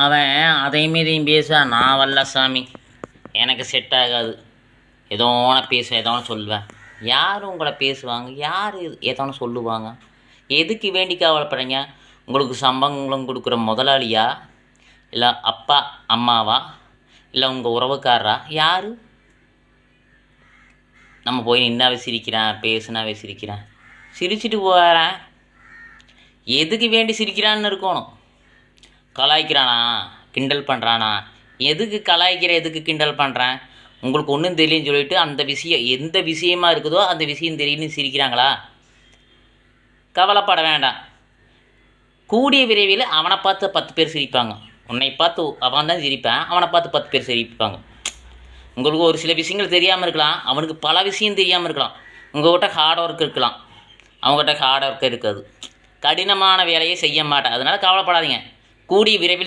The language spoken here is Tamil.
அவன் அதையும் இதையும் பேச நான் வரல சாமி, எனக்கு செட் ஆகாது. ஏதோ ஒன்று பேசுவேன், ஏதோ ஒன்று சொல்லுவேன். யார் உங்களை பேசுவாங்க, யார் ஏதோ ஒன்று சொல்லுவாங்க? எதுக்கு வேண்டி கவலைப்படுறீங்க? உங்களுக்கு சம்பளம் கொடுக்குற முதலாளியா, இல்லை அப்பா அம்மாவா, இல்லை உங்கள் உறவுக்காரரா, யார்? நம்ம போய் நின்னாவே சிரிக்கிறேன், பேசுனாவே சிரிக்கிறேன், சிரிச்சிட்டு போகிறேன். எதுக்கு வேண்டி சிரிக்கிறான்னு இருக்கணும். கலாய்க்கிறானா, கிண்டல் பண்ணுறானா? எதுக்கு கலாய்க்கிற, எதுக்கு கிண்டல் பண்ணுறேன்? உங்களுக்கு ஒன்றும் தெரியலன்னு சொல்லிட்டு அந்த விஷயம் எந்த விஷயமா இருக்குதோ அந்த விஷயம் தெரியுன்னு சிரிக்கிறாங்களா? கவலைப்பட வேண்டாம். கூடிய விரைவில் அவனை பார்த்து 10 பேர் சிரிப்பாங்க. உன்னை பார்த்து அவன் தான் சிரிப்பான், அவனை பார்த்து 10 பேர் சிரிப்பாங்க. உங்களுக்கு ஒரு சில விஷயங்கள் தெரியாமல் இருக்கலாம், அவனுக்கு பல விஷயம் தெரியாமல் இருக்கலாம். உங்கள்கிட்ட ஹார்ட் ஒர்க் இருக்கலாம், அவங்ககிட்ட ஹார்ட் ஒர்க் இருக்காது. கடினமான வேலையை செய்ய மாட்டேன். அதனால் கவலைப்படாதீங்க. கூடிய விரைவில்